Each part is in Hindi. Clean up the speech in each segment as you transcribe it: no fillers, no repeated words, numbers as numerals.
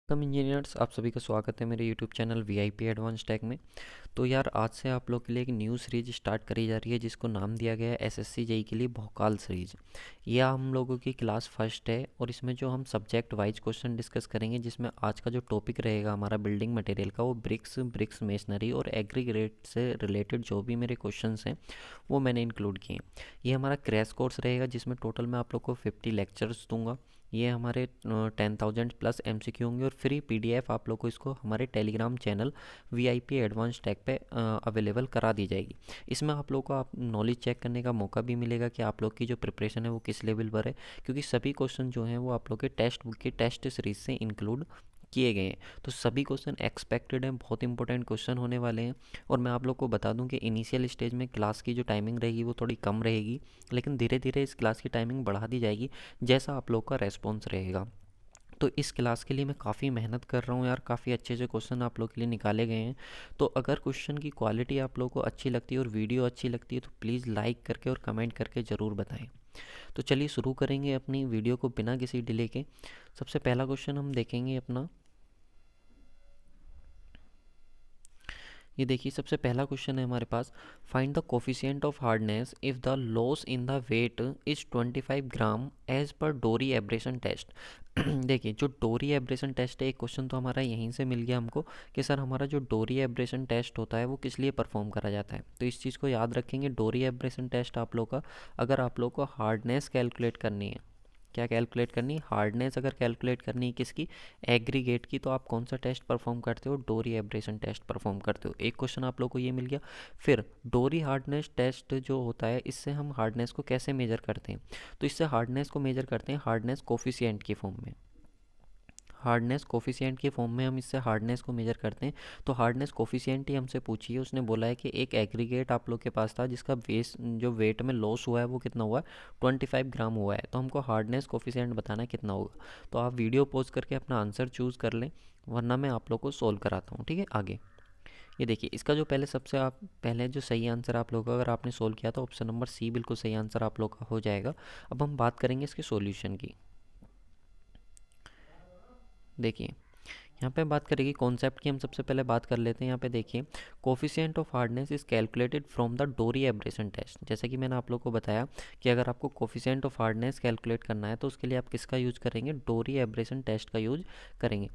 वेलकम इंजीनियर्स, आप सभी का स्वागत है मेरे YouTube channel VIP advance tech में। तो यार, आज से आप लोग के लिए एक न्यू सीरीज स्टार्ट करी जा रही है जिसको नाम दिया गया है एसएससी जेई के लिए भोकाल सीरीज। यह हम लोगों की क्लास फर्स्ट है और इसमें जो हम सब्जेक्ट वाइज क्वेश्चन डिस्कस करेंगे, जिसमें आज का जो टॉपिक रहेगा हमारा बिल्डिंग मटेरियल का, वो ब्रिक्स मेसनरी और एग्रीगेट से रिलेटेड जो भी मेरे क्वेश्चन हैं वो मैंने इंक्लूड किए हैं। ये हमारा क्रैश कोर्स रहेगा जिसमें टोटल मैं आप लोग को 50 लेक्चर्स दूंगा। ये हमारे 10,000 प्लस एमसीक्यू होंगे और फ्री पीडीएफ आप लोग को इसको हमारे Telegram channel VIP advance tech पे अवेलेबल करा दी जाएगी। इसमें आप लोग को आप नॉलेज चेक करने का मौका भी मिलेगा कि आप लोग की जो प्रिपरेशन है वो किस लेवल पर है, क्योंकि सभी क्वेश्चन जो हैं वो आप लोग के टेक्स्ट बुक के टेस्ट सीरीज से इंक्लूड किए गए हैं। तो सभी क्वेश्चन एक्सपेक्टेड हैं, बहुत इंपॉर्टेंट क्वेश्चन होने वाले हैं। और मैं आप लोग को बता दूं कि इनिशियल स्टेज में क्लास की जो टाइमिंग रहेगी वो थोड़ी कम रहेगी, लेकिन धीरे धीरे इस क्लास की टाइमिंग बढ़ा दी जाएगी जैसा आप लोग का रेस्पॉन्स रहेगा। तो इस क्लास के लिए मैं काफ़ी मेहनत कर रहा हूँ यार, काफ़ी अच्छे अच्छे क्वेश्चन आप लोग के लिए निकाले गए हैं। तो अगर क्वेश्चन की क्वालिटी आप लोग को अच्छी लगती है और वीडियो अच्छी लगती है तो प्लीज़ लाइक करके और कमेंट करके ज़रूर बताएं। तो चलिए शुरू करेंगे अपनी वीडियो को बिना किसी डिले के। सबसे पहला क्वेश्चन हम देखेंगे अपना, ये देखिए सबसे पहला क्वेश्चन है हमारे पास। Find the coefficient of hardness if the loss in the weight is 25 gram as per Dorry abrasion test. देखिए, जो डोरी एब्रेशन टेस्ट है, एक क्वेश्चन तो हमारा यहीं से मिल गया हमको कि सर हमारा जो डोरी एब्रेशन टेस्ट होता है वो किस लिए परफॉर्म करा जाता है। तो इस चीज़ को याद रखेंगे, डोरी एब्रेशन टेस्ट आप लोग का, अगर आप लोग को हार्डनेस कैलकुलेट करनी है, क्या कैलकुलेट करनी है, हार्डनेस अगर कैलकुलेट करनी है किसकी, एग्रीगेट की, तो आप कौन सा टेस्ट परफॉर्म करते हो, डोरी एब्रेशन टेस्ट परफॉर्म करते हो। एक क्वेश्चन आप लोग को ये मिल गया। फिर डोरी हार्डनेस टेस्ट जो होता है, इससे हम हार्डनेस को कैसे मेजर करते हैं, तो इससे हार्डनेस को मेजर करते हैं हार्डनेस कोफिशिएंट की फॉर्म में। हार्डनेस कोफिशिएंट के फॉर्म में हम इससे हार्डनेस को मेजर करते हैं। तो हार्डनेस कोफिशिएंट ही हमसे पूछी है, उसने बोला है कि एक एग्रीगेट आप लोग के पास था जिसका वेस जो वेट में लॉस हुआ है वो कितना हुआ है, 25 ग्राम हुआ है। तो हमको हार्डनेस कोफिशिएंट बताना है कितना होगा। तो आप वीडियो पॉज करके अपना आंसर चूज़ कर लें, वरना मैं आप लोग को सोल्व कराता हूँ। ठीक है, आगे ये देखिए, इसका जो पहले सबसे आप पहले जो सही आंसर आप लोग का अगर आपने सोल्व किया तो ऑप्शन नंबर सी बिल्कुल सही आंसर आप लोग का हो जाएगा। अब हम बात करेंगे इसके सॉल्यूशन की। देखिए, यहाँ पे बात करेंगे कॉन्सेप्ट की, हम सबसे पहले बात कर लेते हैं। यहाँ पे देखिए, coefficient of hardness is calculated from the डोरी एब्रेशन टेस्ट। जैसा कि मैंने आप लोग को बताया कि अगर आपको कोफिशिएंट ऑफ हार्डनेस कैलकुलेट करना है तो उसके लिए आप किसका यूज़ करेंगे, डोरी एब्रेशन टेस्ट का यूज करेंगे।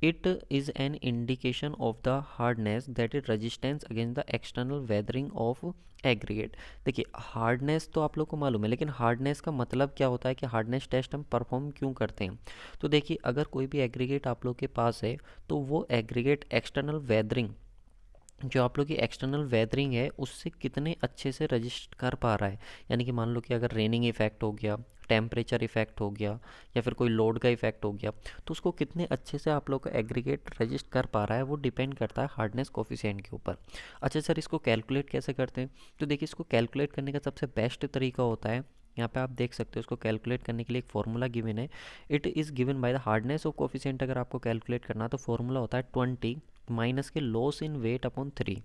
It is an indication of the hardness that is resistance against the external weathering of aggregate. देखिए, हार्डनेस तो आप लोग को मालूम है, लेकिन हार्डनेस का मतलब क्या होता है कि हार्डनेस टेस्ट हम परफॉर्म क्यों करते हैं। तो देखिए, अगर कोई भी एग्रीगेट आप लोग के पास है तो वो एग्रीगेट एक्सटर्नल वेदरिंग, जो आप लोग की एक्सटर्नल वेदरिंग है उससे कितने अच्छे से रजिस्ट कर पा रहा है। यानी कि मान लो कि अगर रेनिंग इफेक्ट हो गया, टेम्परेचर इफेक्ट हो गया, या फिर कोई लोड का इफेक्ट हो गया, तो उसको कितने अच्छे से आप लोग का एग्रीगेट रजिस्ट कर पा रहा है वो डिपेंड करता है हार्डनेस कोफिशिएंट के ऊपर। अच्छा सर, इसको कैलकुलेट कैसे करते हैं, तो देखिए इसको कैलकुलेट करने का सबसे बेस्ट तरीका होता है, यहाँ पे आप देख सकते हो इसको कैलकुलेट करने के लिए एक फॉर्मूला गिवन है। It is given by the hardness of coefficient. अगर आपको कैलकुलेट करना है तो फॉर्मूला होता है 20 माइनस के लॉस इन वेट अपॉन 3।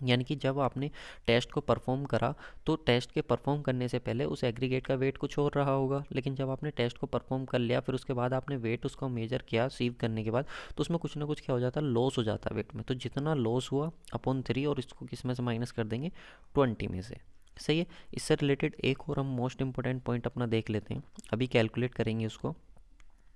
यानी कि जब आपने टेस्ट को परफॉर्म करा तो टेस्ट के परफॉर्म करने से पहले उस एग्रीगेट का वेट कुछ और रहा होगा, लेकिन जब आपने टेस्ट को परफॉर्म कर लिया फिर उसके बाद आपने वेट उसको मेजर किया सीव करने के बाद, तो उसमें कुछ ना कुछ क्या हो जाता है, लॉस हो जाता है वेट में। तो जितना लॉस हुआ अपॉन 3, और इसको किस में से माइनस कर देंगे, 20 में से। सही है। इससे रिलेटेड एक और हम मोस्ट इंपॉर्टेंट पॉइंट अपना देख लेते हैं, अभी कैलकुलेट करेंगे उसको।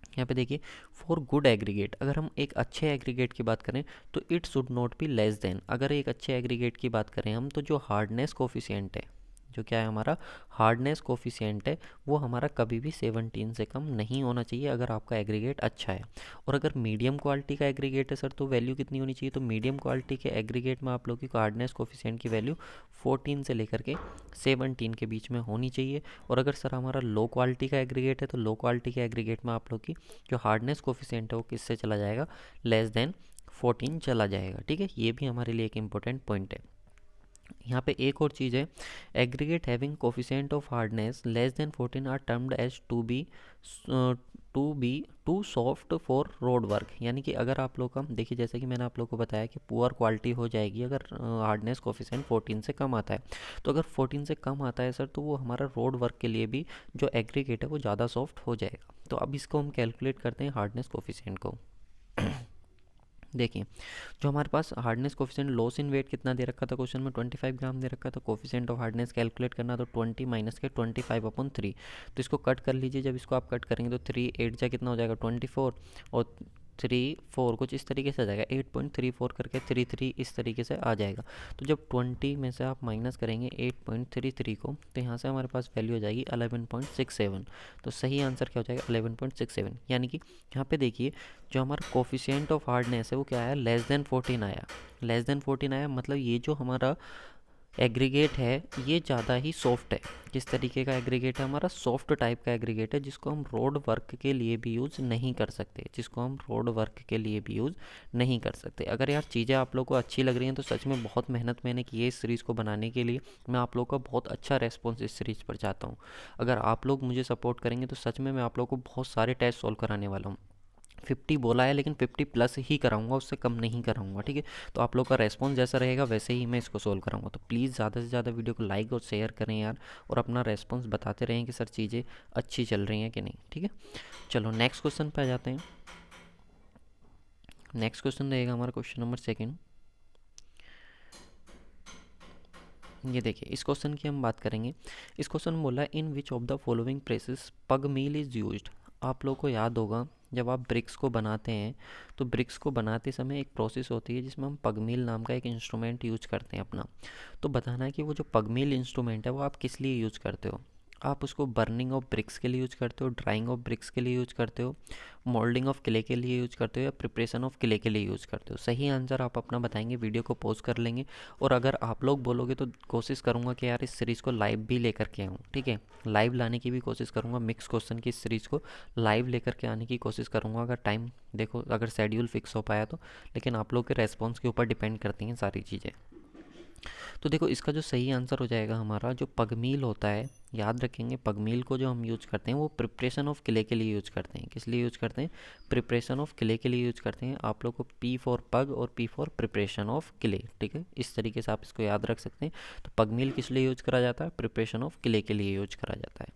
यहाँ पे देखिए, फॉर गुड एग्रीगेट, अगर हम एक अच्छे एग्रीगेट की बात करें तो it should not be less than, अगर एक अच्छे एग्रीगेट की बात करें हम, तो जो हार्डनेस कोफिशिएंट है, जो क्या है हमारा हार्डनेस कोफिशिएंट है, वो हमारा कभी भी 17 से कम नहीं होना चाहिए अगर आपका एग्रीगेट अच्छा है। और अगर मीडियम क्वालिटी का एग्रीगेट है सर, तो वैल्यू कितनी होनी चाहिए, तो मीडियम क्वालिटी के एग्रीगेट में आप लोग की हार्डनेस कोफिशिएंट की वैल्यू 14 से लेकर के 17 के बीच में होनी चाहिए। और अगर सर हमारा लो क्वालिटी का एग्रीगेट है तो लो क्वालिटी के एग्रीगेट में आप लोग की जो हार्डनेस कोफिशिएंट है वो किससे चला जाएगा, लेस देन 14 चला जाएगा। ठीक है, ये भी हमारे लिए एक इंपॉर्टेंट पॉइंट है। यहाँ पे एक और चीज़ है, aggregate having coefficient of hardness less than 14 are termed as too soft for road work. यानी कि अगर आप लोग का देखिए, जैसे कि मैंने आप लोग को बताया कि पुअर क्वालिटी हो जाएगी अगर हार्डनेस कोफिशिएंट 14 से कम आता है। तो अगर 14 से कम आता है सर, तो वो हमारा रोड वर्क के लिए भी जो एग्रीगेट है वो ज़्यादा सॉफ्ट हो जाएगा। तो अब इसको हम कैलकुलेट करते हैं हार्डनेस कोफिशिएंट को। देखिए, जो हमारे पास hardness coefficient loss in weight कितना दे रखा था क्वेश्चन में, 25 ग्राम दे रखा था। कोफिशिएंट ऑफ हार्डनेस कैलकुलेट करना, तो 20 माइनस के 25/3। तो इसको कट कर लीजिए। जब इसको आप कट करेंगे तो 3 8 जा कितना हो जाएगा 24, और 3 4 कुछ इस तरीके से आ जाएगा, 8.34 करके 33 इस तरीके से आ जाएगा। तो जब 20 में से आप माइनस करेंगे 8.33 को, तो यहाँ से हमारे पास वैल्यू हो जाएगी 11.67। तो सही आंसर क्या हो जाएगा 11.67। यानी कि यहाँ पे देखिए, जो हमारा कोफिशिएंट ऑफ हार्डनेस है वो क्या आया, लेस देन 14 आया। लेस देन 14 आया मतलब ये जो हमारा एग्रीगेट है ये ज़्यादा ही सॉफ्ट है। किस तरीके का एग्रीगेट है हमारा, सॉफ्ट टाइप का एग्रीगेट है, जिसको हम रोड वर्क के लिए भी यूज़ नहीं कर सकते, जिसको हम रोड वर्क के लिए भी यूज़ नहीं कर सकते। अगर यार चीज़ें आप लोग को अच्छी लग रही हैं तो सच में बहुत मेहनत मैंने की है इस सीरीज़ को बनाने के लिए। मैं आप लोग का बहुत अच्छा रेस्पॉन्स इस सीरीज़ पर चाहता हूँ। अगर आप लोग मुझे सपोर्ट करेंगे तो सच में मैं आप लोग को बहुत सारे टेस्ट सॉल्व कराने वाला हूँ। 50 बोला है लेकिन 50 प्लस ही कराऊंगा, उससे कम नहीं कराऊंगा, ठीक है। तो आप लोग का रेस्पॉन्स जैसा रहेगा वैसे ही मैं इसको सोल्व कराऊंगा। तो प्लीज़ ज़्यादा से ज़्यादा वीडियो को लाइक और शेयर करें यार, और अपना रेस्पॉन्स बताते रहें कि सर चीज़ें अच्छी चल रही हैं कि नहीं, ठीक है। चलो नेक्स्ट क्वेश्चन पे आ जाते हैं। नेक्स्ट क्वेश्चन रहेगा हमारा क्वेश्चन नंबर 2। ये देखिए, इस क्वेश्चन की हम बात करेंगे। इस क्वेश्चन में बोला है in which of the following processes pug mill is used. आप लोग को याद होगा जब आप ब्रिक्स को बनाते हैं तो ब्रिक्स को बनाते समय एक प्रोसेस होती है जिसमें हम पग मील नाम का एक इंस्ट्रूमेंट यूज करते हैं अपना। तो बताना है कि वो जो पग मील इंस्ट्रूमेंट है वो आप किस लिए यूज करते हो। आप उसको बर्निंग ऑफ ब्रिक्स के लिए यूज करते हो, ड्राइंग ऑफ ब्रिक्स के लिए यूज करते हो, मोल्डिंग ऑफ क्ले के लिए यूज करते हो, या प्रिपरेशन ऑफ क्ले के लिए यूज करते हो। सही आंसर आप अपना बताएंगे, वीडियो को पॉज कर लेंगे। और अगर आप लोग बोलोगे तो कोशिश करूँगा कि यार इस सीरीज़ को लाइव भी लेकर के आऊँ, ठीक है। लाइव लाने की भी कोशिश करूँगा, मिक्स क्वेश्चन की इस सीरीज़ को लाइव लेकर के आने की कोशिश करूँगा, अगर टाइम देखो, अगर शेड्यूल फिक्स हो पाया तो। लेकिन आप लोग के रेस्पॉन्स के ऊपर डिपेंड करती हैं सारी चीज़ें। तो देखो, इसका जो सही आंसर हो जाएगा हमारा, जो पगमील होता है, याद रखेंगे पगमील को जो हम यूज करते हैं वो प्रिपरेशन ऑफ क्ले के लिए यूज करते हैं। किस लिए यूज करते हैं, प्रिपरेशन ऑफ क्ले के लिए यूज करते हैं। आप लोग को पी फॉर पग और P for preparation of clay, ठीक है, इस तरीके से आप इसको याद रख सकते हैं। तो पगमील किस लिए यूज करा जाता है, प्रिपरेशन ऑफ क्ले के लिए यूज करा जाता है।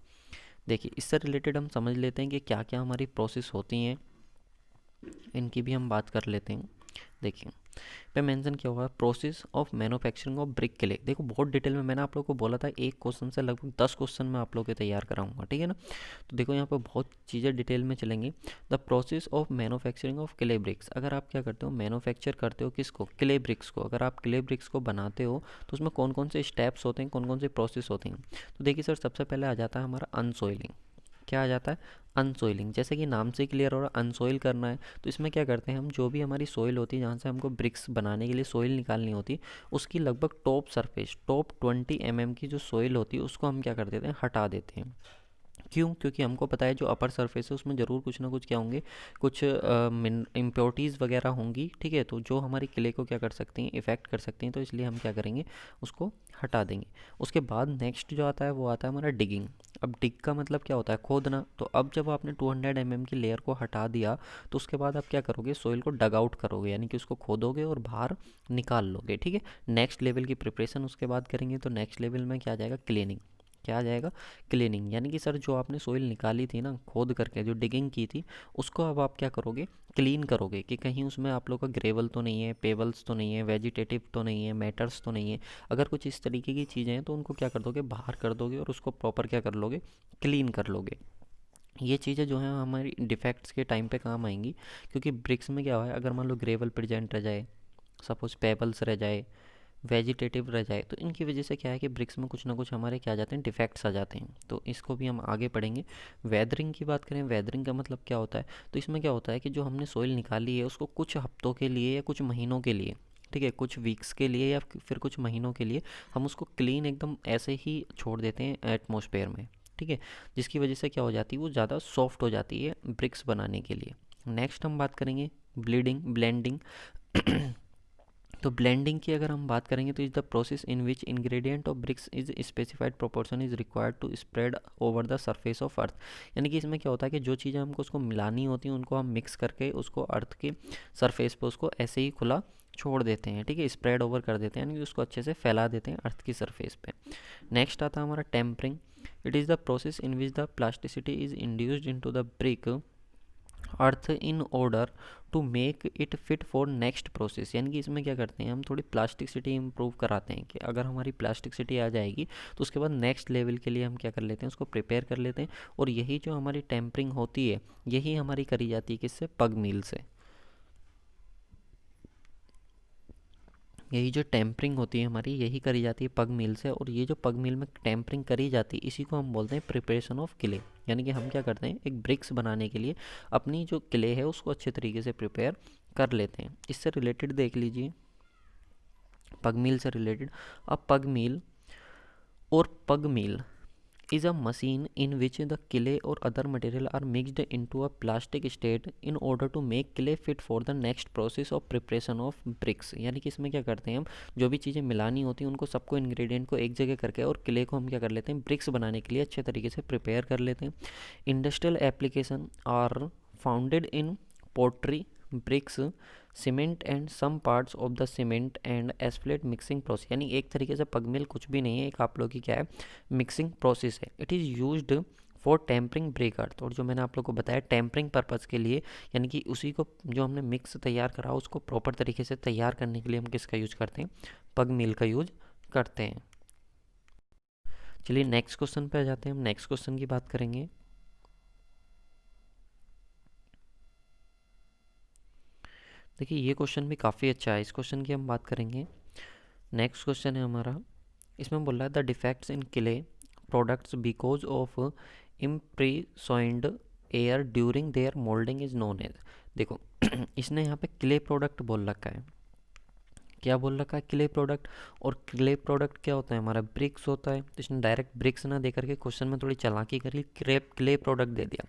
देखिए, इससे रिलेटेड हम समझ लेते हैं कि क्या क्या हमारी प्रोसेस होती हैं, इनकी भी हम बात कर लेते हैं। देखिए, पे मेंशन किया हुआ है process of manufacturing of brick clay. देखो, बहुत डिटेल में मैंने आप लोगों को बोला था एक क्वेश्चन से लगभग 10 क्वेश्चन मैं आप लोगों के तैयार कराऊंगा, ठीक है ना। तो देखो, यहाँ पर बहुत चीज़ें डिटेल में चलेंगी। The process of manufacturing of clay bricks. अगर आप क्या करते हो, मैन्युफैक्चर करते हो किसको, क्ले ब्रिक्स को। अगर आप क्ले ब्रिक्स को बनाते हो तो उसमें कौन कौन से स्टेप्स होते हैं, कौन कौन से प्रोसेस होते हैं। तो देखिए सर, सबसे पहले आ जाता है हमारा अनसॉइलिंग। क्या आ जाता है, अनसॉइलिंग। जैसे कि नाम से क्लियर हो रहा है, अनसॉइल करना है। तो इसमें क्या करते हैं हम, जो भी हमारी सॉइल होती है जहाँ से हमको ब्रिक्स बनाने के लिए सॉइल निकालनी होती है, उसकी लगभग टॉप सरफेस, टॉप 20 mm की जो सॉइल होती है उसको हम क्या कर देते हैं, हटा देते हैं। क्यों, क्योंकि हमको पता है जो अपर सरफेस है उसमें ज़रूर कुछ ना कुछ क्या होंगे, कुछ इम्प्योरिटीज़ वगैरह होंगी, ठीक है। तो जो हमारी क्ले को क्या कर सकती हैं, इफ़ेक्ट कर सकती हैं। तो इसलिए हम क्या करेंगे, उसको हटा देंगे। उसके बाद नेक्स्ट जो आता है वो आता है हमारा डिगिंग। अब डिग का मतलब क्या होता है, खोदना। तो अब जब आपने 200 mm की लेयर को हटा दिया तो उसके बाद आप क्या करोगे, सोइल को डग आउट करोगे, यानी कि उसको खोदोगे और बाहर निकाल लोगे, ठीक है। नेक्स्ट लेवल की प्रिपरेशन उसके बाद करेंगे। तो नेक्स्ट लेवल में क्या आ जाएगा, क्लीनिंग। क्या आ जाएगा, क्लीनिंग। यानी कि सर जो आपने सोइल निकाली थी ना, खोद करके जो डिगिंग की थी, उसको अब आप क्या करोगे, क्लीन करोगे कि कहीं उसमें आप लोग का ग्रेवल तो नहीं है, पेबल्स तो नहीं है, वेजिटेटिव तो नहीं है, मैटर्स तो नहीं है। अगर कुछ इस तरीके की चीज़ें हैं तो उनको क्या कर दोगे, बाहर कर दोगे और उसको प्रॉपर क्या कर लोगे, क्लीन कर लोगे। ये चीज़ें जो हैं हमारी डिफेक्ट्स के टाइम पे काम आएंगी। क्योंकि ब्रिक्स में क्या है, अगर मान लो ग्रेवल प्रेजेंट रह जाए, सपोज पेबल्स रह जाए, वेजिटेटिव रह जाए, तो इनकी वजह से क्या है कि ब्रिक्स में कुछ ना कुछ हमारे क्या आ जाते हैं, डिफेक्ट्स आ जाते हैं। तो इसको भी हम आगे पढ़ेंगे। वेदरिंग की बात करें, वेदरिंग का मतलब क्या होता है, तो इसमें क्या होता है कि जो हमने सोइल निकाली है उसको कुछ हफ्तों के लिए या कुछ महीनों के लिए, ठीक है, कुछ वीक्स के लिए या फिर कुछ महीनों के लिए हम उसको क्लीन एकदम ऐसे ही छोड़ देते हैं एटमॉस्फेयर में, ठीक है। जिसकी वजह से क्या हो जाती है, वो ज़्यादा सॉफ्ट हो जाती है ब्रिक्स बनाने के लिए। नेक्स्ट हम बात करेंगे ब्लीडिंग, ब्लेंडिंग। तो ब्लेंडिंग की अगर हम बात करेंगे तो is the process in which ingredient of bricks is specified proportion is required to spread over the surface of earth. यानी कि इसमें क्या होता है कि जो चीज़ें हमको उसको मिलानी होती हैं उनको हम मिक्स करके उसको अर्थ के सरफेस पे उसको ऐसे ही खुला छोड़ देते हैं, ठीक है, स्प्रेड ओवर कर देते हैं, यानी कि उसको अच्छे से फैला देते हैं अर्थ की सरफेस पे। नेक्स्ट आता है हमारा tempering. It is the process in which the plasticity is induced into the brick earth in order to make it fit for next process. यानी कि इसमें क्या करते हैं, हम थोड़ी प्लास्टिसिटी इम्प्रूव कराते हैं कि अगर हमारी प्लास्टिसिटी आ जाएगी तो उसके बाद नेक्स्ट लेवल के लिए हम क्या कर लेते हैं, उसको प्रिपेयर कर लेते हैं। और यही जो हमारी टेम्परिंग होती है, यही हमारी करी जाती है किससे, पग मील से। यही जो टेम्परिंग होती है हमारी, यही करी जाती है पग मिल से। और ये जो पग मिल में टेम्परिंग करी जाती है, इसी को हम बोलते हैं प्रिपरेशन ऑफ क्ले। यानी कि हम क्या करते हैं, एक ब्रिक्स बनाने के लिए अपनी जो क्ले है उसको अच्छे तरीके से प्रिपेयर कर लेते हैं। इससे रिलेटेड देख लीजिए, पग मिल से रिलेटेड। अब पग मिल और पग मिल is a machine in which the clay or other material are mixed into a plastic state in order to make clay fit for the next process of preparation of bricks। यानी कि इसमें क्या करते हैं, हम जो भी चीज़ें मिलानी होती हैं उनको सबको इंग्रेडिएंट को एक जगह करके और क्ले को हम क्या कर लेते हैं, ब्रिक्स बनाने के लिए अच्छे तरीके से प्रिपेयर कर लेते हैं। Industrial application are founded in pottery, bricks, cement and some parts of the cement and asphalt mixing process. यानी एक तरीके से पगमिल कुछ भी नहीं है, एक आप लोग की क्या है, मिक्सिंग प्रोसेस है। It is used for tempering brick earth. और जो मैंने आप लोग को बताया टेम्परिंग पर्पज़ के लिए, यानी कि उसी को जो हमने मिक्स तैयार करा उसको प्रॉपर तरीके से तैयार करने के लिए हम किसका यूज करते हैं, पग मिल का यूज करते हैं। चलिए नेक्स्ट क्वेश्चन पे आ जाते हैं। हम नेक्स्ट क्वेश्चन की बात करेंगे। देखिए ये क्वेश्चन भी काफ़ी अच्छा है, इस क्वेश्चन की हम बात करेंगे। नेक्स्ट क्वेश्चन है हमारा, इसमें बोल रहा है the defects in clay products because of imprisoned air during their moulding is known as. देखो इसने यहाँ पे क्ले प्रोडक्ट बोल रखा है। क्या बोल रखा है, क्ले प्रोडक्ट। और क्ले प्रोडक्ट क्या होता है हमारा, ब्रिक्स होता है। तो इसने डायरेक्ट ब्रिक्स ना दे करके क्वेश्चन में थोड़ी चालाकी करी, क्ले प्रोडक्ट दे दिया।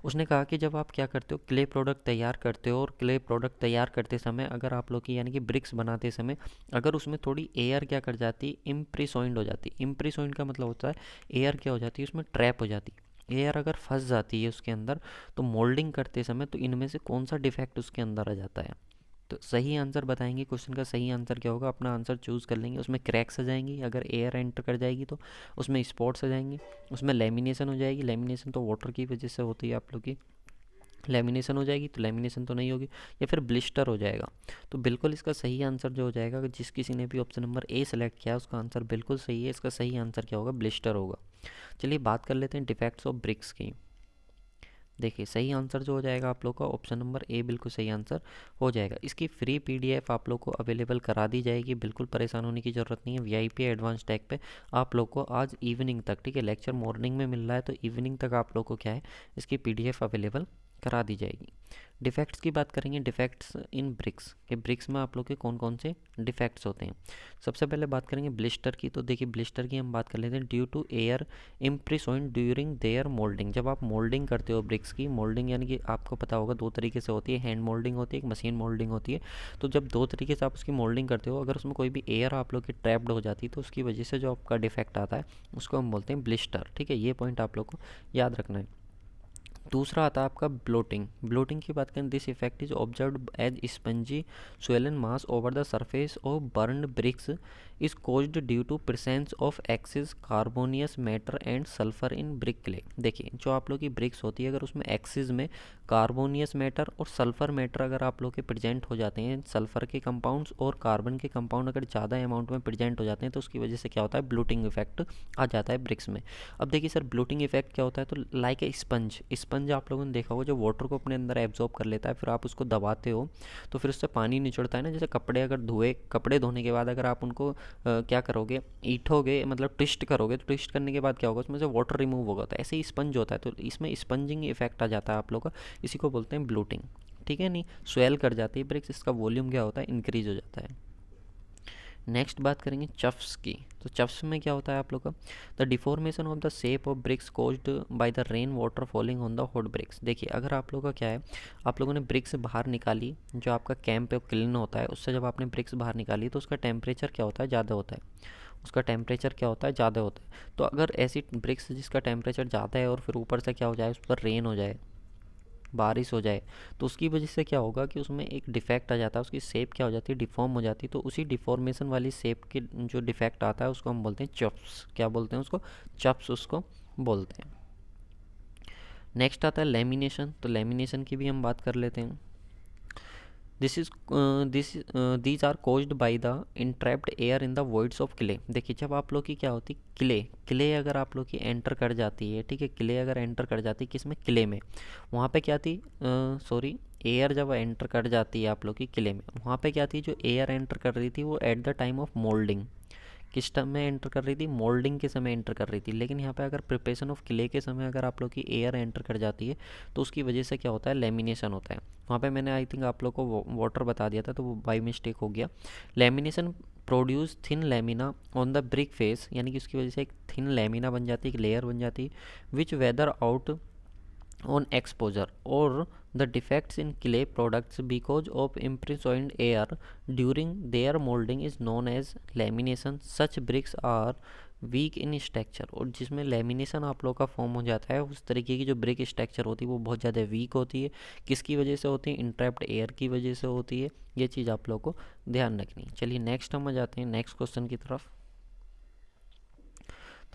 उसने कहा कि जब आप क्या करते हो, क्ले प्रोडक्ट तैयार करते हो, और क्ले प्रोडक्ट तैयार करते समय अगर आप लोग की यानी कि ब्रिक्स बनाते समय अगर उसमें थोड़ी एयर क्या कर जाती, इम्प्रीसॉइंड हो जाती। इम्प्रीसॉइंड का मतलब होता है एयर क्या हो जाती है, उसमें ट्रैप हो जाती। एयर अगर फंस जाती है उसके अंदर, तो मोल्डिंग करते समय तो इनमें से कौन सा डिफेक्ट उसके अंदर आ जाता है। तो सही आंसर बताएंगे, क्वेश्चन का सही आंसर क्या होगा, अपना आंसर चूज़ कर लेंगे। उसमें क्रैक्स आ जाएंगी अगर एयर एंटर कर जाएगी तो, उसमें स्पॉट्स आ जाएंगे, उसमें लेमिनेशन हो जाएगी। लेमिनेशन तो वाटर की वजह से होती है आप लोग की, लेमिनेशन हो जाएगी तो लेमिनेशन तो नहीं होगी, या फिर ब्लिस्टर हो जाएगा। तो बिल्कुल इसका सही आंसर जो हो जाएगा, जिस किसी ने भी ऑप्शन नंबर ए सेलेक्ट किया उसका आंसर बिल्कुल सही है। इसका सही आंसर क्या होगा, ब्लिस्टर होगा। चलिए बात कर लेते हैं डिफेक्ट्स ऑफ ब्रिक्स की। देखिए सही आंसर जो हो जाएगा आप लोग का ऑप्शन नंबर ए बिल्कुल सही आंसर हो जाएगा। इसकी फ्री पीडीएफ आप लोग को अवेलेबल करा दी जाएगी, बिल्कुल परेशान होने की ज़रूरत नहीं है। वीआईपी एडवांस टैग पे आप लोग को आज इवनिंग तक, ठीक है, लेक्चर मॉर्निंग में मिल रहा है तो इवनिंग तक आप लोग को क्या है, इसकी पीडीएफ अवेलेबल करा दी जाएगी। डिफेक्ट्स की बात करेंगे, डिफेक्ट्स इन ब्रिक्स के, ब्रिक्स में आप लोग के कौन कौन से डिफेक्ट्स होते हैं। सबसे पहले बात करेंगे ब्लिस्टर की। तो देखिए ब्लिस्टर की हम बात कर लेते हैं। Due to air imprisoned during their moulding. जब आप मोल्डिंग करते हो ब्रिक्स की, मोल्डिंग यानी कि आपको पता होगा दो तरीके से होती है, हैंड मोल्डिंग होती है, एक मशीन मोल्डिंग होती है। तो जब दो तरीके से आप उसकी मोल्डिंग करते हो, अगर उसमें कोई भी एयर आप लोग की ट्रैप्ड हो जाती है तो उसकी वजह से जो आपका डिफेक्ट आता है उसको हम बोलते हैं ब्लिस्टर, ठीक है। ये पॉइंट आप लोग को याद रखना है। दूसरा आता है आपका ब्लोटिंग। ब्लोटिंग की बात करें, this effect is observed as spongy swollen mass over the surface of burnt bricks is caused due to presence of excess carbonaceous matter and sulphur in brick clay. देखिए जो आप लोग की ब्रिक्स होती है, अगर उसमें एक्सिस में कार्बोनियस मैटर और सल्फर मैटर अगर आप लोग के प्रेजेंट हो जाते हैं, सल्फर के कंपाउंड्स और कार्बन के कंपाउंड अगर ज़्यादा अमाउंट में प्रेजेंट हो जाते हैं, तो उसकी वजह से क्या होता है, ब्लोटिंग इफेक्ट आ जाता है ब्रिक्स में। अब देखिए सर ब्लोटिंग इफेक्ट क्या होता है, तो लाइक ए स्पंज, स्पंज आप लोगों ने देखा होगा जो वाटर को अपने अंदर एब्जॉर्ब कर लेता है, फिर आप उसको दबाते हो तो फिर उससे पानी निचोड़ता है ना। जैसे कपड़े अगर धोए, कपड़े धोने के बाद अगर आप उनको क्या करोगे, ईठोगे, मतलब ट्विस्ट करोगे, तो ट्विस्ट करने के बाद क्या होगा, उसमें से वाटर रिमूव होगा। तो ऐसे ही स्पंज होता है, तो इसमें स्पंजिंग इफेक्ट आ जाता है आप लोग का, इसी को बोलते हैं ब्लोटिंग, ठीक है। नहीं स्वेल कर जाती है ब्रिक्स, इसका वॉल्यूम क्या होता है, इंक्रीज हो जाता है। नेक्स्ट बात करेंगे चफ्स की। तो चफ्स में क्या होता है आप लोग का, the deformation of the shape of bricks caused by the rain water falling on the hot bricks. देखिए अगर आप लोगों का क्या है, आप लोगों ने ब्रिक्स बाहर निकाली, जो आपका कैंप पे क्लीन होता है उससे जब आपने ब्रिक्स बाहर निकाली तो उसका टेम्परेचर क्या होता है, ज़्यादा होता है। उसका टेम्परेचर क्या होता है, ज़्यादा होता है। तो अगर ऐसी ब्रिक्स जिसका टेम्परेचर ज़्यादा है और फिर ऊपर से क्या हो जाए, उस पर रेन हो जाए, बारिश हो जाए, तो उसकी वजह से क्या होगा कि उसमें एक डिफेक्ट आ जाता है, उसकी शेप क्या हो जाती है, डिफॉर्म हो जाती है। तो उसी डिफॉर्मेशन वाली शेप के जो डिफेक्ट आता है उसको हम बोलते हैं चप्स। क्या बोलते हैं उसको, चप्स उसको बोलते हैं। नेक्स्ट आता है लेमिनेशन, तो लेमिनेशन की भी हम बात कर लेते हैं। These are caused by the entrapped air in the voids of clay. देखिए जब आप लोग की क्या होती क्ले अगर आप लोग की एंटर कर जाती है, ठीक है, क्ले अगर एंटर कर जाती है किस में, क्ले में, वहाँ पे क्या थी, सॉरी, एयर जब एंटर कर जाती है आप लोग की क्ले में, वहाँ पे क्या थी, जो एयर एंटर कर रही थी वो at the time of moulding, किस टाइम में एंटर कर रही थी, मोल्डिंग के समय एंटर कर रही थी। लेकिन यहाँ पे अगर प्रिपरेशन ऑफ क्ले के समय अगर आप लोग की एयर एंटर कर जाती है तो उसकी वजह से क्या होता है, लेमिनेशन होता है। वहाँ पे मैंने आई थिंक आप लोग को वाटर बता दिया था तो वो बाई मिस्टेक हो गया। Lamination produce thin lamina on the brick face, यानी कि उसकी वजह से एक थिन लेमिना बन जाती है, एक लेयर बन जाती है, which weather out on exposure or the defects in clay products because of imprisoned air during their molding is known as lamination. Such bricks are weak in structure, और जिसमें लेमिनेशन आप लोग का फॉर्म हो जाता है उस तरीके की जो ब्रिक स्ट्रक्चर होती है वो बहुत ज़्यादा वीक होती है। किसकी वजह से होती है, इंट्रैप्ड एयर की वजह से होती है। ये चीज़ आप लोग को ध्यान रखनी है। चलिए नेक्स्ट हम आ जाते हैं नेक्स्ट क्वेश्चन की तरफ।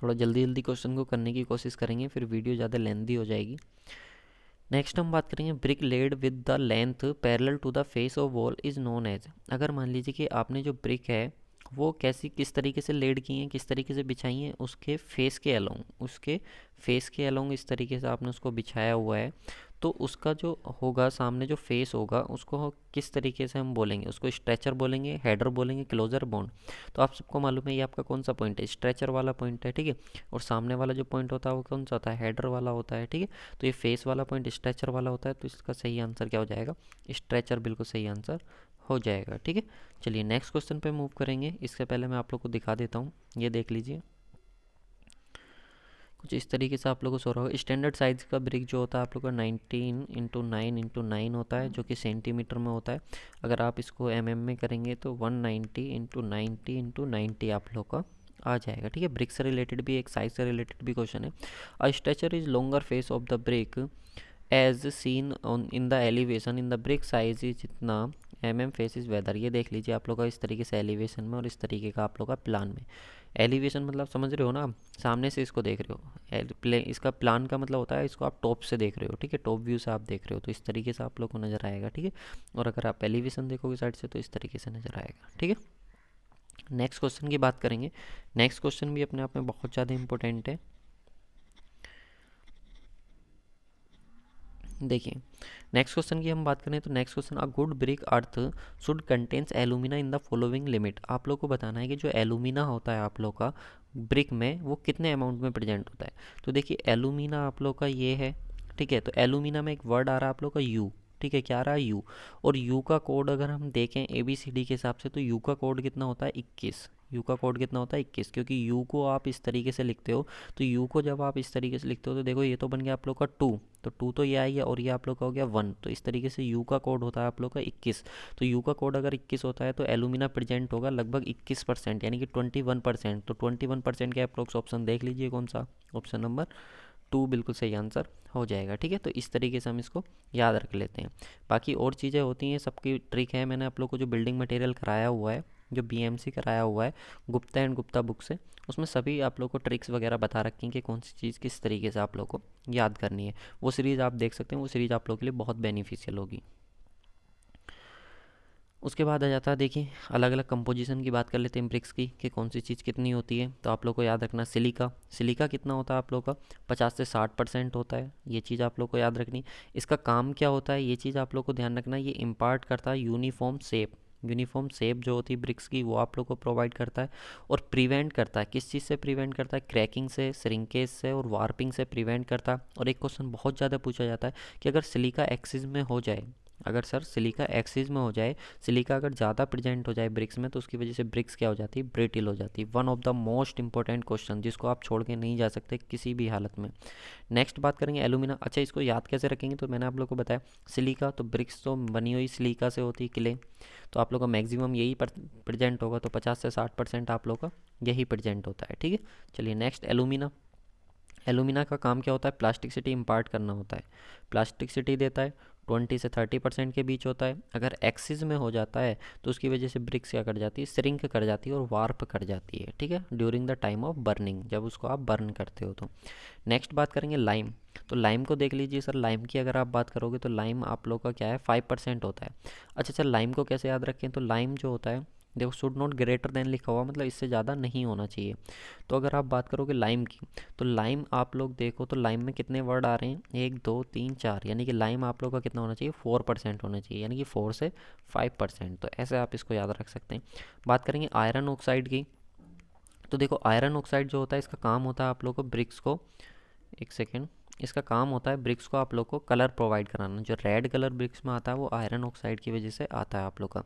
थोड़ा जल्दी जल्दी क्वेश्चन को करने की कोशिश करेंगे, फिर वीडियो ज़्यादा लेंथी हो जाएगी। नेक्स्ट हम बात करेंगे brick laid with the length parallel to the face of wall is known as. अगर मान लीजिए कि आपने जो ब्रिक है वो किस तरीके से लेड की हैं, किस तरीके से बिछाई हैं, उसके फेस के अलोंग इस तरीके से आपने उसको बिछाया हुआ है, तो उसका जो होगा सामने जो फेस होगा उसको किस तरीके से हम बोलेंगे, उसको स्ट्रेचर बोलेंगे, हेडर बोलेंगे, क्लोजर बॉन्ड। तो आप सबको मालूम है ये आपका कौन सा पॉइंट है, स्ट्रेचर वाला पॉइंट है, ठीक है। और सामने वाला जो पॉइंट होता है वो कौन सा होता है, हेडर वाला होता है, ठीक है। तो ये फेस वाला पॉइंट स्ट्रेचर वाला होता है, तो इसका सही आंसर क्या हो जाएगा, स्ट्रेचर बिल्कुल सही आंसर हो जाएगा, ठीक है। चलिए नेक्स्ट क्वेश्चन पे मूव करेंगे। इससे पहले मैं आप लोग को दिखा देता हूँ, ये देख लीजिए कुछ इस तरीके से आप लोगों को सो रहा होगा। स्टैंडर्ड साइज़ का ब्रिक जो होता है आप लोग का 19x9x9 होता है, जो कि सेंटीमीटर में होता है। अगर आप इसको में करेंगे तो 190x90x90 आप लोग का आ जाएगा, ठीक है। ब्रिक से रिलेटेड भी एक साइज से रिलेटेड भी क्वेश्चन है। A stretcher is longer face of the brick as seen on in the elevation in the brick size is जितना फेस इज वेदर। ये देख लीजिए आप लोग का इस तरीके से एलिवेशन में और इस तरीके का आप लोग का प्लान में। एलिवेशन मतलब समझ रहे हो ना, सामने से इसको देख रहे हो। इसका प्लान का मतलब होता है इसको आप टॉप से देख रहे हो, ठीक है, टॉप व्यू से आप देख रहे हो, तो इस तरीके से आप लोग को नज़र आएगा, ठीक है। और अगर आप एलिवेशन देखोगे साइड से तो इस तरीके से नज़र आएगा, ठीक है। नेक्स्ट क्वेश्चन की बात करेंगे। नेक्स्ट क्वेश्चन भी अपने आप में बहुत ज़्यादा इंपॉर्टेंट है। देखिए नेक्स्ट क्वेश्चन की हम बात करें तो next question, a good brick earth should contains alumina in the following limit. आप लोग को बताना है कि जो एलुमिना होता है आप लोग का ब्रिक में वो कितने अमाउंट में प्रेजेंट होता है। तो देखिए एलुमिना आप लोग का ये है, ठीक है। तो एलुमिना में एक वर्ड आ रहा है आप लोग का यू, ठीक है, क्या आ रहा है यू। और यू का कोड अगर हम देखें ABCD के हिसाब से तो यू का कोड कितना होता है 21। यू का कोड कितना होता है 21, क्योंकि यू को आप इस तरीके से लिखते हो। तो यू को जब आप इस तरीके से लिखते हो तो देखो ये तो बन गया आप लोग का 2, तो 2 तो ये आई है और ये आप लोग का हो गया 1। तो इस तरीके से यू का कोड होता है आप लोग का 21। तो यू का कोड अगर 21 होता है तो एलुमिना प्रेजेंट होगा लगभग 21%, यानी कि 21%। तो 21% के अप्रोक्स ऑप्शन देख लीजिए कौन सा, ऑप्शन नंबर 2 बिल्कुल सही आंसर हो जाएगा, ठीक है। तो इस तरीके से हम इसको याद रख लेते हैं। बाकी और चीज़ें होती हैं, सबकी ट्रिक है। मैंने आप लोग को जो बिल्डिंग मटेरियल कराया हुआ है, जो BMC कराया हुआ है गुप्ता एंड गुप्ता बुक से, उसमें सभी आप लोग को ट्रिक्स वगैरह बता रखी हैं कि कौन सी चीज़ किस तरीके से आप लोग को याद करनी है। वो सीरीज़ आप देख सकते हैं, वो सीरीज़ आप लोग के लिए बहुत बेनिफिशियल होगी। उसके बाद आ जाता है, देखिए अलग अलग कंपोजिशन की बात कर लेते हैं ब्रिक्स की कि कौन सी चीज़ कितनी होती है। तो आप लोग को याद रखना सिलिका कितना होता है आप लोग का 50 से 60% होता है। ये चीज़ आप लोग को याद रखनी। इसका काम क्या होता है ये चीज़ आप लोग को ध्यान रखना। ये इम्पार्ट करता है यूनिफॉर्म शेप जो होती है ब्रिक्स की वो आप लोग को प्रोवाइड करता है। और प्रिवेंट करता है, किस चीज़ से प्रिवेंट करता है, क्रैकिंग से, श्रिंकेज से और वार्पिंग से प्रिवेंट करता है। और एक क्वेश्चन बहुत ज़्यादा पूछा जाता है कि अगर सिलिका एक्सिस में हो जाए, अगर सर सिलिका एक्सिस में हो जाए, सिलिका अगर ज़्यादा प्रेजेंट हो जाए ब्रिक्स में तो उसकी वजह से ब्रिक्स क्या हो जाती है, ब्रिटिल हो जाती है। One of the most important question जिसको आप छोड़ के नहीं जा सकते किसी भी हालत में। नेक्स्ट बात करेंगे एलुमिना। अच्छा इसको याद कैसे रखेंगे, तो मैंने आप लोग को बताया सिलिका, तो ब्रिक्स तो बनी हुई सिलिका से होती है क्ले, तो आप लोग का मैक्सिमम यही प्रेजेंट होगा। तो 50 से 60% आप लोग का यही प्रेजेंट होता है, ठीक है। चलिए नेक्स्ट एलुमिना का काम क्या होता है, प्लास्टिसिटी इम्पार्ट करना होता है। प्लास्टिसिटी देता है 20 से 30% के बीच होता है। अगर एक्सिस में हो जाता है तो उसकी वजह से ब्रिक्स क्या कर जाती है, श्रिंक कर जाती है और वार्प कर जाती है, ठीक है, during the time of burning, जब उसको आप बर्न करते हो तो। नेक्स्ट बात करेंगे लाइम। तो लाइम को देख लीजिए सर, लाइम की अगर आप बात करोगे तो लाइम आप लोग का क्या है, 5% होता है। अच्छा सर, लाइम को कैसे याद रखें, तो लाइम जो होता है, देखो शुड नॉट ग्रेटर देन लिखा हुआ, मतलब इससे ज़्यादा नहीं होना चाहिए। तो अगर आप बात करोगे लाइम की, तो लाइम आप लोग देखो तो लाइम में कितने वर्ड आ रहे हैं, 1 2 3 4, यानी कि लाइम आप लोग का कितना होना चाहिए, 4% होना चाहिए, यानी कि 4 से 5%। तो ऐसे आप इसको याद रख सकते हैं। बात करेंगे आयरन ऑक्साइड की। तो देखो आयरन ऑक्साइड जो होता है, इसका काम होता है आप लोग को ब्रिक्स को, एक सेकेंड, इसका काम होता है ब्रिक्स को आप लोग को कलर प्रोवाइड कराना। जो रेड कलर ब्रिक्स में आता है वो आयरन ऑक्साइड की वजह से आता है आप लोग का।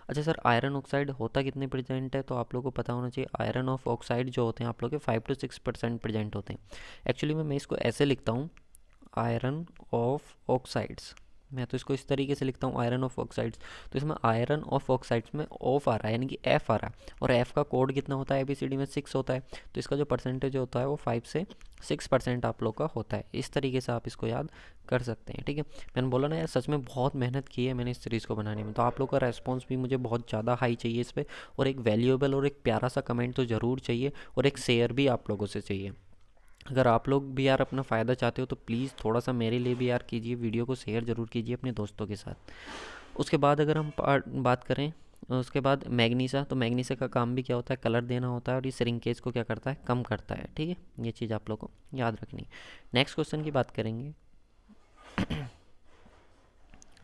अच्छा सर, आयरन ऑक्साइड होता कितने प्रेजेंट है, तो आप लोग को पता होना चाहिए, आयरन ऑफ ऑक्साइड जो होते हैं आप लोग के 5 to 6% प्रेजेंट होते हैं। एक्चुअली मैं इसको ऐसे लिखता हूँ, आयरन ऑफ ऑक्साइड्स, मैं तो इसको इस तरीके से लिखता हूँ, आयरन ऑफ ऑक्साइड्स। तो इसमें आयरन ऑफ ऑक्साइड्स में ऑफ आ रहा है, यानी कि एफ आ रहा है, और एफ का कोड कितना होता है, एबीसीडी में 6 होता है। तो इसका जो परसेंटेज होता है वो 5 से 6% आप लोग का होता है। इस तरीके से आप इसको याद कर सकते हैं, ठीक है। मैंने बोला ना यार, सच में बहुत मेहनत की है मैंने इस सीरीज़ को बनाने में, तो आप लोग का रेस्पॉन्स भी मुझे बहुत ज़्यादा हाई चाहिए इस पर, और एक वैल्यूएबल और एक प्यारा सा कमेंट तो ज़रूर चाहिए, और एक शेयर भी आप लोगों से चाहिए। अगर आप लोग भी यार अपना फ़ायदा चाहते हो तो प्लीज़ थोड़ा सा मेरे लिए भी यार कीजिए, वीडियो को शेयर ज़रूर कीजिए अपने दोस्तों के साथ। उसके बाद अगर हम बात करें, उसके बाद मैग्नीसा, तो मैग्नीसा का काम भी क्या होता है, कलर देना होता है, और ये श्रिंकेज को क्या करता है, कम करता है, ठीक है। ये चीज़ आप लोग को याद रखनी। नेक्स्ट क्वेश्चन की बात करेंगे।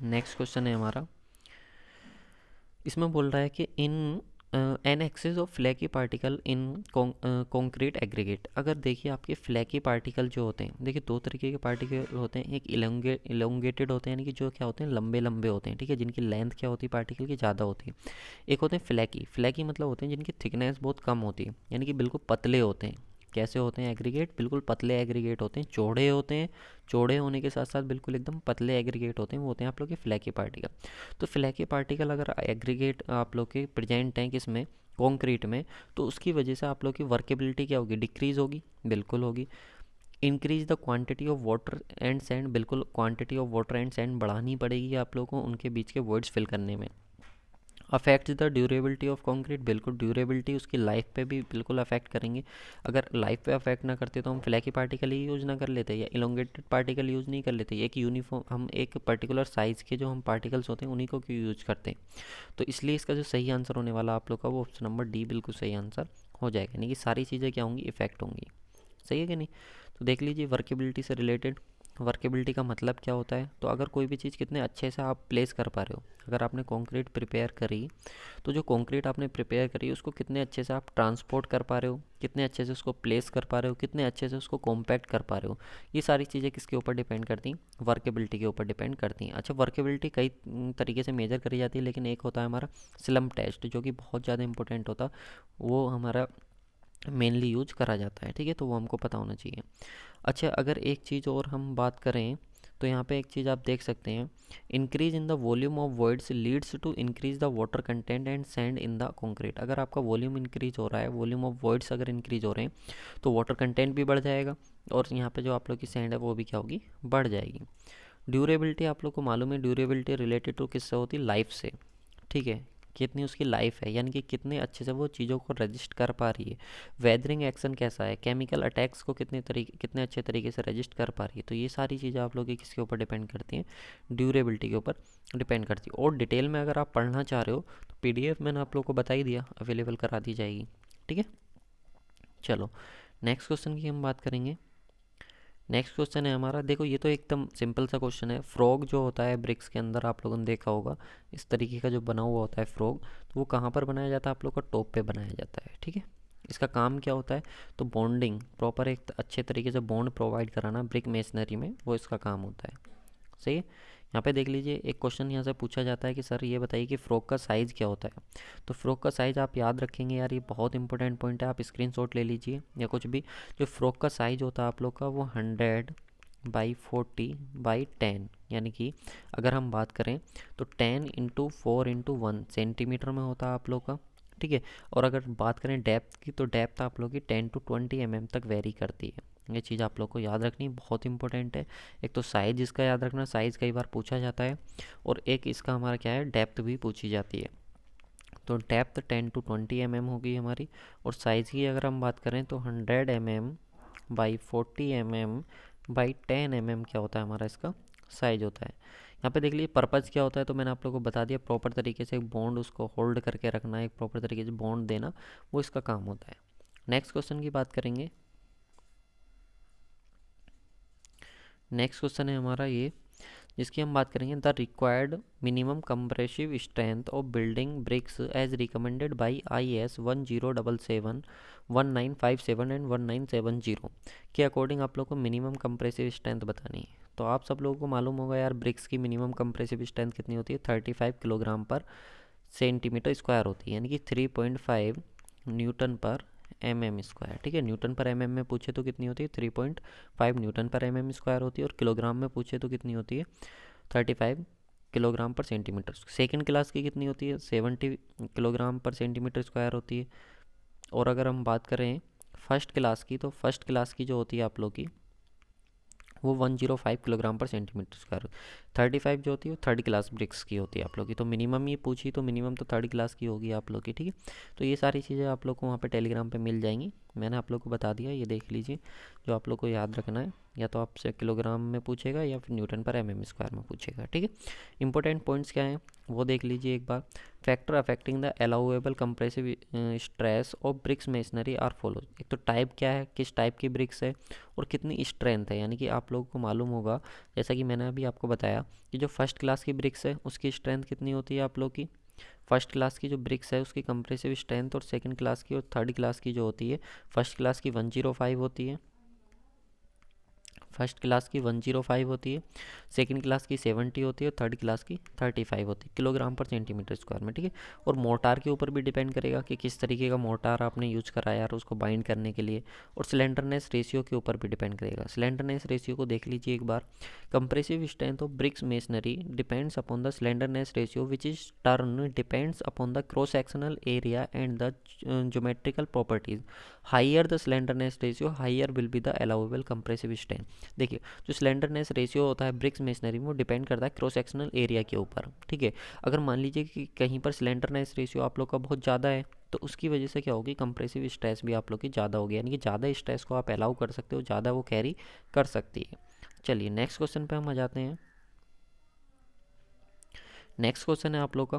नेक्स्ट क्वेश्चन है हमारा, इसमें बोल रहा है कि in an excess of flaky particle in concrete aggregate. अगर देखिए आपके फ्लैकी पार्टिकल जो होते हैं, देखिए दो तरीके के पार्टिकल होते हैं, एक इलोंगेटेड होते हैं, यानी कि जो क्या होते हैं, लंबे लंबे होते हैं, ठीक है, जिनकी लेंथ क्या होती है पार्टिकल की, ज़्यादा होती है। एक होते हैं फ्लैकी, फ्लैकी मतलब होते हैं जिनकी थिकनेस बहुत कम होती है, यानी कि बिल्कुल पतले होते हैं। कैसे होते हैं एग्रीगेट, बिल्कुल पतले एग्रीगेट होते हैं, चौड़े होते हैं, चौड़े होने के साथ साथ बिल्कुल एकदम पतले एग्रीगेट होते हैं, वो होते हैं आप लोग के फ्लैकी पार्टिकल। तो फ्लैकी पार्टिकल अगर एग्रीगेट आप लोग के प्रेजेंट हैं किसमें, कॉन्क्रीट में, तो उसकी वजह से आप लोग की वर्केबिलिटी क्या होगी, डिक्रीज़ होगी, बिल्कुल होगी। Increase the quantity of water and sand, बिल्कुल quantity of water and sand बढ़ानी पड़ेगी आप लोगों को उनके बीच के वर्ड्स फिल करने में। Affects the durability of concrete, बिल्कुल ड्यूरेबिलिटी उसकी लाइफ पे भी बिल्कुल अफेक्ट करेंगे। अगर लाइफ पे अफेक्ट ना करते तो हम फ्लैकी पार्टिकल ही यूज़ ना कर लेते, या इलोंगेटेड पार्टिकल यूज़ नहीं कर लेते, एक यूनिफॉर्म हम एक पर्टिकुलर साइज़ के जो हम पार्टिकल्स होते हैं उन्हीं को क्यों यूज़ करते हैं। तो इसलिए इसका जो सही आंसर होने वाला आप लोग का वो ऑप्शन नंबर डी बिल्कुल सही आंसर हो जाएगा, यानी कि सारी चीज़ें क्या होंगी, इफेक्ट होंगी। सही है कि नहीं। तो देख लीजिए वर्केबिलिटी से रिलेटेड, वर्केबिलिटी का मतलब क्या होता है, तो अगर कोई भी चीज़ कितने अच्छे से आप प्लेस कर पा रहे हो, अगर आपने कंक्रीट प्रिपेयर करी, तो जो कंक्रीट आपने प्रिपेयर करी उसको कितने अच्छे से आप ट्रांसपोर्ट कर पा रहे हो, कितने अच्छे से उसको प्लेस कर पा रहे हो, कितने अच्छे से उसको कॉम्पैक्ट कर पा रहे हो, ये सारी चीज़ें किसके ऊपर डिपेंड करती हैं, वर्केबिलिटी के ऊपर डिपेंड करती हैं। अच्छा, वर्केबिलिटी कई तरीके से मेजर करी जाती है, लेकिन एक होता है हमारा स्लम्प टेस्ट, जो कि बहुत ज़्यादा इंपॉर्टेंट होता है, वो हमारा मेनली यूज करा जाता है, ठीक है, तो वो हमको पता होना चाहिए। अच्छा, अगर एक चीज़ और हम बात करें, तो यहाँ पे एक चीज़ आप देख सकते हैं, increase in the volume of words leads to increase the water content and sand in the concrete. अगर आपका वॉल्यूम इंक्रीज हो रहा है, वॉल्यूम ऑफ वर्ड्स अगर इंक्रीज हो रहे हैं, तो वाटर कंटेंट भी बढ़ जाएगा, और यहाँ पे जो आप लोग की सैंड है वो भी क्या होगी, बढ़ जाएगी। ड्यूरेबिलिटी आप लोग को मालूम है, ड्यूरेबिलिटी रिलेटेड टू किससे होती है, लाइफ से, ठीक है, कितनी उसकी लाइफ है, यानी कि कितने अच्छे से वो चीज़ों को रजिस्ट कर पा रही है। वेदरिंग एक्शन कैसा है, केमिकल अटैक्स को कितने अच्छे तरीके से रजिस्ट कर पा रही है। तो ये सारी चीज़ें आप लोग की किसके ऊपर डिपेंड करती हैं, ड्यूरेबिलिटी के ऊपर डिपेंड करती है। और डिटेल में अगर आप पढ़ना चाह रहे हो तो पीडीएफ मैंने आप लोग को बता ही दिया, अवेलेबल करा दी जाएगी, ठीक है। चलो नेक्स्ट क्वेश्चन की हम बात करेंगे। नेक्स्ट क्वेश्चन है हमारा, देखो ये तो एकदम सिंपल सा क्वेश्चन है। फ्रॉग जो होता है ब्रिक्स के अंदर आप लोगों ने देखा होगा, इस तरीके का जो बना हुआ होता है फ्रॉग, तो वो कहाँ पर बनाया जाता है, आप लोग का टॉप पे बनाया जाता है, ठीक है। इसका काम क्या होता है, तो बॉन्डिंग, प्रॉपर एक अच्छे तरीके से बॉन्ड प्रोवाइड कराना ब्रिक मेसनरी में, वो इसका काम होता है। सही है। यहाँ पे देख लीजिए एक क्वेश्चन यहाँ से पूछा जाता है कि सर ये बताइए कि फ्रॉग का साइज़ क्या होता है। तो फ्रॉग का साइज़ आप याद रखेंगे यार, ये बहुत इंपॉर्टेंट पॉइंट है, आप स्क्रीनशॉट ले लीजिए या कुछ भी। जो फ्रॉग का साइज़ होता है आप लोग का वो 100/40/10, यानी कि अगर हम बात करें तो 10 × 4 × 1 सेंटीमीटर में होता है आप लोग का, ठीक है। और अगर बात करें डेप्थ की, तो डेप्थ आप लोग की 10 to 20 तक वेरी करती है। ये चीज़ आप लोग को याद रखनी बहुत इंपॉर्टेंट है। एक तो साइज़ इसका याद रखना, साइज़ कई बार पूछा जाता है, और एक इसका हमारा क्या है, डेप्थ भी पूछी जाती है। तो डेप्थ 10 to 20 होगी हमारी। और साइज़ की अगर हम बात करें तो 100 बाई 40 बाई 10 क्या होता है हमारा इसका साइज होता है। यहाँ पे देख लीजिए पर्पज़ क्या होता है, तो मैंने आप लोगों को बता दिया, प्रॉपर तरीके से एक बॉन्ड उसको होल्ड करके रखना, एक प्रॉपर तरीके से बॉन्ड देना, वो इसका काम होता है। नेक्स्ट क्वेश्चन की बात करेंगे। नेक्स्ट क्वेश्चन है हमारा ये, जिसकी हम बात करेंगे, the required minimum compressive strength of building bricks as recommended by IS 1077 1957 and 1970 के अकॉर्डिंग आप लोग को मिनिमम कंप्रेसिव स्ट्रेंथ बतानी है। तो आप सब लोगों को मालूम होगा यार, ब्रिक्स की मिनिमम कंप्रेसिव स्ट्रेंथ कितनी होती है, 35 किलोग्राम पर सेंटीमीटर स्क्वायर होती है, यानी कि 3.5 न्यूटन पर mm²। ठीक है, न्यूटन पर mm में पूछे तो कितनी होती है, 3.5 न्यूटन पर mm² होती है, और किलोग्राम में पूछे तो कितनी होती है, 35 किलोग्राम पर सेंटीमीटर। सेकंड क्लास की कितनी होती है, 70 किलोग्राम पर सेंटीमीटर स्क्वायर होती है। और अगर हम बात करें फर्स्ट क्लास की, तो फर्स्ट क्लास की जो होती है आप लोग की, वो 105 किलोग्राम पर सेंटीमीटर स्क्वायर। 35 जो होती है वो थर्ड क्लास ब्रिक्स की होती है आप लोग की। तो मिनिमम ये पूछी तो मिनिमम तो थर्ड क्लास की होगी आप लोग की। ठीक है, तो ये सारी चीज़ें आप लोग को वहाँ पे टेलीग्राम पे मिल जाएंगी, मैंने आप लोग को बता दिया, ये देख लीजिए। जो आप लोग को याद रखना है, या तो आपसे किलोग्राम में पूछेगा या फिर न्यूटन पर mm² में पूछेगा। ठीक है, इंपॉर्टेंट पॉइंट्स क्या हैं वो देख लीजिए एक बार। Factor affecting the allowable compressive stress of bricks masonry are follows. एक तो टाइप क्या है, किस टाइप की ब्रिक्स है, और कितनी स्ट्रेंथ है, यानी कि आप लोगों को मालूम होगा, जैसा कि मैंने अभी आपको बताया कि जो फर्स्ट क्लास की ब्रिक्स है उसकी स्ट्रेंथ कितनी होती है आप लोग की। फर्स्ट क्लास की जो ब्रिक्स है उसकी कंप्रेसिव स्ट्रेंथ, और सेकंड क्लास की और थर्ड क्लास की जो होती है, फर्स्ट क्लास की 105 होती है, फर्स्ट क्लास की 105 होती है, सेकंड क्लास की 70 होती है, और थर्ड क्लास की 35 होती है किलोग्राम पर सेंटीमीटर स्क्वायर में। ठीक है, और मोटार के ऊपर भी डिपेंड करेगा कि किस तरीके का मोटार आपने यूज करा यार उसको बाइंड करने के लिए, और सिलेंडरनेस रेशियो के ऊपर भी डिपेंड करेगा। सिलेंडरनेस रेशियो को देख लीजिए एक बार। Compressive strength of bricks masonry depends upon the slenderness ratio which is turn depends upon the cross sectional area and the geometrical properties. Higher the slenderness ratio higher will be the allowable compressive strength. देखिए, जो स्लेंडरनेस रेशियो होता है ब्रिक्स मेसनरी में, वो डिपेंड करता है क्रॉस सेक्शनल एरिया के ऊपर। ठीक है, अगर मान लीजिए कि कहीं पर स्लेंडरनेस रेशियो आप लोग का बहुत ज़्यादा है, तो उसकी वजह से क्या होगी, कंप्रेसिव स्ट्रेस भी आप लोग की ज़्यादा होगी, यानी कि ज़्यादा स्ट्रेस को आप अलाउ कर सकते हो, ज़्यादा वो कैरी कर सकती है। चलिए नेक्स्ट क्वेश्चन पे हम आ जाते हैं। नेक्स्ट क्वेश्चन है आप लोग का,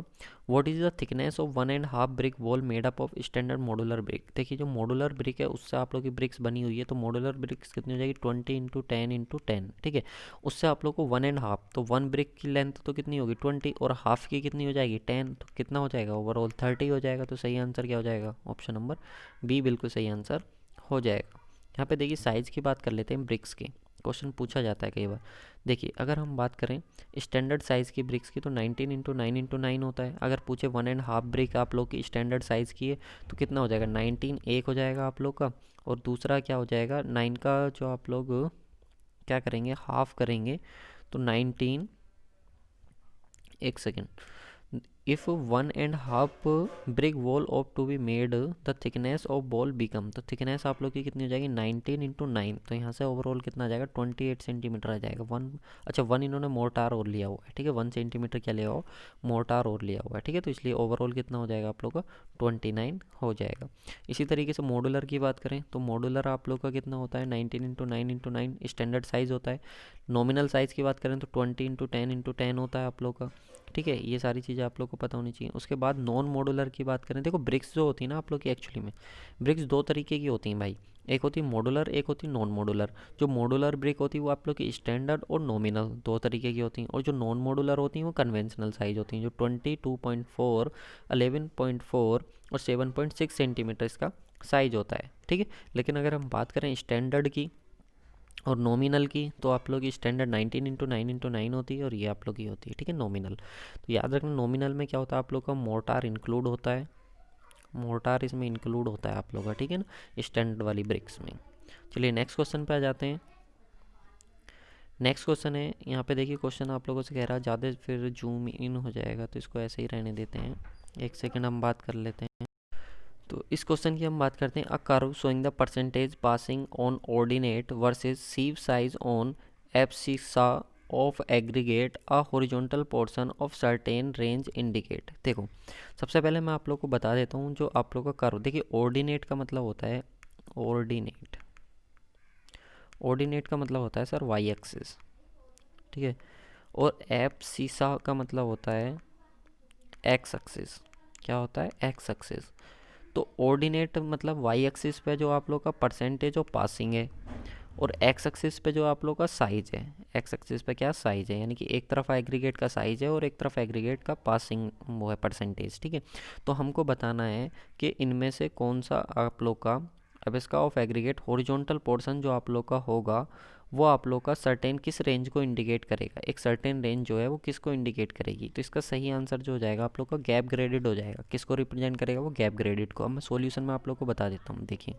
what is the thickness of 1.5 brick wall made up of standard modular brick. देखिए, जो मॉडुलर ब्रिक है उससे आप लोग की ब्रिक्स बनी हुई है, तो मॉडुलर ब्रिक्स कितनी हो जाएगी, 20 × 10 × 10। ठीक है, उससे आप लोग को 1.5, तो वन ब्रिक की लेंथ तो कितनी होगी 20, और हाफ की कितनी हो जाएगी 10, तो कितना हो जाएगा ओवरऑल 30 हो जाएगा। तो सही आंसर क्या हो जाएगा, ऑप्शन नंबर बी बिल्कुल सही आंसर हो जाएगा। यहाँ पे देखिए साइज़ की बात कर लेते हैं ब्रिक्स की, क्वेश्चन पूछा जाता है कई बार। देखिए, अगर हम बात करें स्टैंडर्ड साइज़ की ब्रिक्स की, तो 19 × 9 × 9 होता है। अगर पूछे 1.5 ब्रिक आप लोग की स्टैंडर्ड साइज़ की है, तो कितना हो जाएगा, 19 एक हो जाएगा आप लोग का, और दूसरा क्या हो जाएगा 9 का जो आप लोग क्या करेंगे, हाफ करेंगे, तो 19, एक second, if 1.5 brick wall of to be made the thickness of ball become, तो थिकनेस आप लोग की कितनी हो जाएगी 19 × 9, तो यहाँ से ओवरऑल कितना आ जाएगा 28 सेंटीमीटर आ जाएगा। वन, अच्छा वन इन्होंने मोर्टार और लिया हुआ है। ठीक है, 1 सेंटीमीटर क्या लिया हुआ, मोर्टार और लिया हुआ है। ठीक है, तो इसलिए ओवरऑल कितना हो जाएगा आप लोग का 29 हो जाएगा। इसी तरीके से मॉडुलर की बात करें, तो मॉडुलर आप लोग का कितना होता है 19 × 9 स्टैंडर्ड साइज़ होता है। नॉमिनल साइज़ की बात करें तो 20 × 10 होता है आप लोग का। ठीक है, ये सारी चीज़ें आप लोग को पता होनी चाहिए। उसके बाद नॉन मॉडुलर की बात करें, देखो ब्रिक्स जो होती है ना आप लोग की, एक्चुअली में ब्रिक्स दो तरीके की होती हैं भाई, एक होती है मॉडुलर, एक होती है नॉन मॉडुलर। जो मॉडुलर ब्रिक होती है वो आप लोग की स्टैंडर्ड और नॉमिनल दो तरीके की होती हैं, और जो नॉन मॉडुलर होती हैं वो कन्वेंशनल साइज होती हैं, जो 22.4, 11.4 और 7.6 सेंटीमीटर इसका साइज होता है। ठीक है, लेकिन अगर हम बात करें स्टैंडर्ड की और नॉमिनल की, तो आप लोग की स्टैंडर्ड 19 × 9 × 9 होती है, और ये आप लोग की होती है। ठीक है, नॉमिनल। तो याद रखना नॉमिनल में क्या होता है आप लोग का, मोर्टार इंक्लूड होता है, मोर्टार इसमें इंक्लूड होता है आप लोग का। ठीक है ना, स्टैंडर्ड वाली ब्रिक्स में। चलिए नेक्स्ट क्वेश्चन पे आ जाते हैं। नेक्स्ट क्वेश्चन है, यहाँ पे देखिए क्वेश्चन आप लोगों से कह रहा है ज़्यादा फिर जूम इन हो जाएगा, तो इसको ऐसे ही रहने देते हैं, एक सेकेंड हम बात कर लेते हैं। तो इस क्वेश्चन की हम बात करते हैं, a curve showing the percentage passing on ordinate versus sieve size on abscissa of aggregate a horizontal portion of certain range indicate. देखो सबसे पहले मैं आप लोग को बता देता हूँ जो आप लोग का कर्व, देखिए ऑर्डिनेट का मतलब होता है, ऑर्डिनेट ऑर्डिनेट का मतलब होता है सर वाई एक्सिस, ठीक है, और एब्सिसा का मतलब होता है एक्स एक्सिस। क्या होता है? X axis. तो ऑर्डिनेट मतलब वाई एक्सिस पे जो आप लोग का परसेंटेज ऑफ पासिंग है, और एक्स एक्सिस पे जो आप लोग का साइज है, एक्स एक्सिस पे क्या साइज है, यानी कि एक तरफ एग्रीगेट का साइज है और एक तरफ एग्रीगेट का पासिंग वो है परसेंटेज, ठीक है। तो हमको बताना है कि इनमें से कौन सा आप लोग का, अब इसका ऑफ एग्रीगेट हॉरिजॉन्टल पोर्शन जो आप लोग का होगा वो आप लोग का सर्टेन किस रेंज को इंडिकेट करेगा, एक सर्टेन रेंज जो है वो किसको इंडिकेट करेगी। तो इसका सही आंसर जो हो जाएगा आप लोग का गैप ग्रेडेड हो जाएगा। किसको रिप्रेजेंट करेगा? वो गैप ग्रेडेड को। अब मैं सॉल्यूशन में आप लोग को बता देता हूँ। देखिए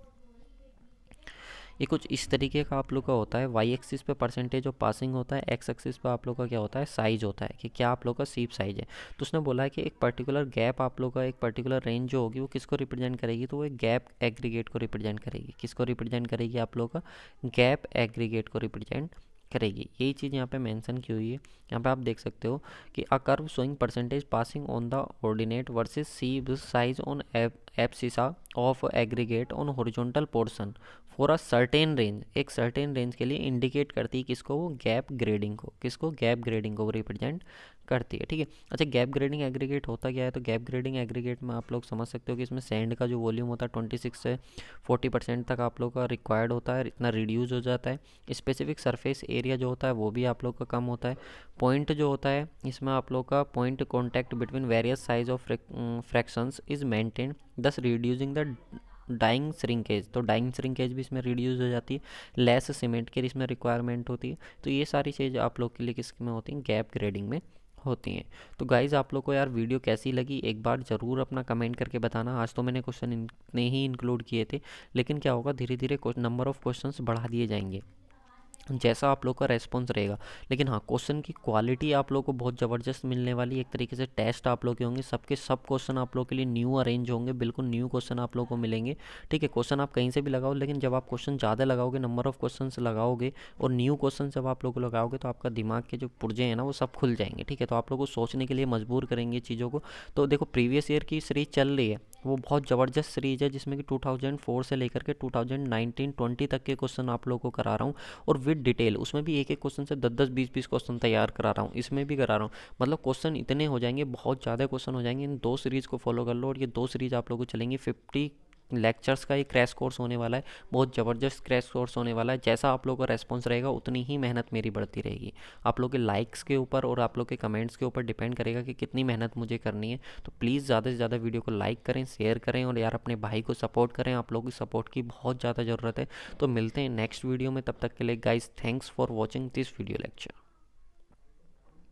ये कुछ इस तरीके का आप लोग का होता है, वाई एक्सिस पे परसेंटेज ऑफ पासिंग होता है, एक्स एक्सिस पे आप लोग का क्या होता है, साइज होता है कि क्या आप लोग का सीप साइज है। तो उसने बोला है कि एक पर्टिकुलर गैप आप लोग का, एक पर्टिकुलर रेंज जो होगी वो किसको रिप्रेजेंट करेगी, तो वो एक गैप एग्रीगेट को रिप्रेजेंट करेगी। किसको रिप्रेजेंट करेगी? आप लोग का गैप एग्रीगेट को रिप्रेजेंट करेगी। यही चीज़ यहाँ पे मेंशन की हुई है। यहाँ पे आप देख सकते हो कि a curve showing percentage passing on the ordinate versus sieve size on abscissa of aggregate on horizontal portion for a certain range, एक सर्टेन रेंज के लिए इंडिकेट करती है किसको? वो गैप ग्रेडिंग को। किसको? गैप ग्रेडिंग को रिप्रेजेंट करती है, ठीक है। अच्छा गैप ग्रेडिंग एग्रीगेट होता क्या है? तो गैप ग्रेडिंग एग्रीगेट में आप लोग समझ सकते हो कि इसमें सैंड का जो वॉल्यूम होता है 26 से 40% तक आप लोग का रिक्वायर्ड होता है, इतना रिड्यूस हो जाता है। स्पेसिफिक सरफेस एरिया जो होता है वो भी आप लोग का कम होता है। पॉइंट जो होता है इसमें आप लोग का point contact between various size of fractions is maintain, दस रिड्यूसिंग द डाइंग श्रिंकेज। तो डाइंग श्रिंकेज भी इसमें रिड्यूस हो जाती है। लेस सीमेंट की इसमें रिक्वायरमेंट होती है। तो ये सारी चीज़ आप लोग के लिए किस में होती हैं? गैप ग्रेडिंग में होती हैं। तो गाइज़ आप लोग को यार वीडियो कैसी लगी एक बार ज़रूर अपना कमेंट करके बताना। आज तो मैंने क्वेश्चन इतने ही इंक्लूड किए थे, लेकिन क्या होगा धीरे धीरे नंबर ऑफ़ क्वेश्चंस बढ़ा दिए जाएंगे जैसा आप लोग का रेस्पॉन्स रहेगा। लेकिन हाँ क्वेश्चन की क्वालिटी आप लोग को बहुत ज़बरदस्त मिलने वाली है। एक तरीके से टेस्ट आप लोग के होंगे, सबके सब क्वेश्चन आप लोग के लिए न्यू अरेंज होंगे, बिल्कुल न्यू क्वेश्चन आप लोग को मिलेंगे, ठीक है। क्वेश्चन आप कहीं से भी लगाओ, लेकिन जब आप क्वेश्चन ज़्यादा लगाओगे, नंबर ऑफ क्वेश्चन लगाओगे और न्यू क्वेश्चन जब आप लोग लगाओगे तो आपका दिमाग के जो पुर्जे हैं ना वो सब खुल जाएंगे, ठीक है। तो आप लोग को सोचने के लिए मजबूर करेंगे चीज़ों को। तो देखो प्रीवियस ईयर की सीरीज चल रही है, वो बहुत ज़बरदस्त सीरीज है जिसमें कि 2004 से लेकर के 2019-20 तक के क्वेश्चन आप लोग को करा रहा हूँ, और विद डिटेल। उसमें भी एक एक क्वेश्चन से 10-10 20-20 क्वेश्चन तैयार करा रहा हूँ, इसमें भी करा रहा हूँ। मतलब क्वेश्चन इतने हो जाएंगे, बहुत ज़्यादा क्वेश्चन हो जाएंगे। इन दो सीरीज़ को फॉलो कर लो, और ये दो सीरीज़ आप लोगों को चलेंगी। 50 लेक्चर्स का ये क्रैश कोर्स होने वाला है, बहुत ज़बरदस्त क्रैश कोर्स होने वाला है। जैसा आप लोगों का रेस्पॉन्स रहेगा उतनी ही मेहनत मेरी बढ़ती रहेगी। आप लोग के लाइक्स के ऊपर और आप लोग के कमेंट्स के ऊपर डिपेंड करेगा कि कितनी मेहनत मुझे करनी है। तो प्लीज़ ज़्यादा से ज़्यादा वीडियो को लाइक करें, शेयर करें, और यार अपने भाई को सपोर्ट करें। आप लोगों की सपोर्ट की बहुत ज़्यादा ज़रूरत है। तो मिलते हैं नेक्स्ट वीडियो में, तब तक के लिए guys thanks for watching this video lecture.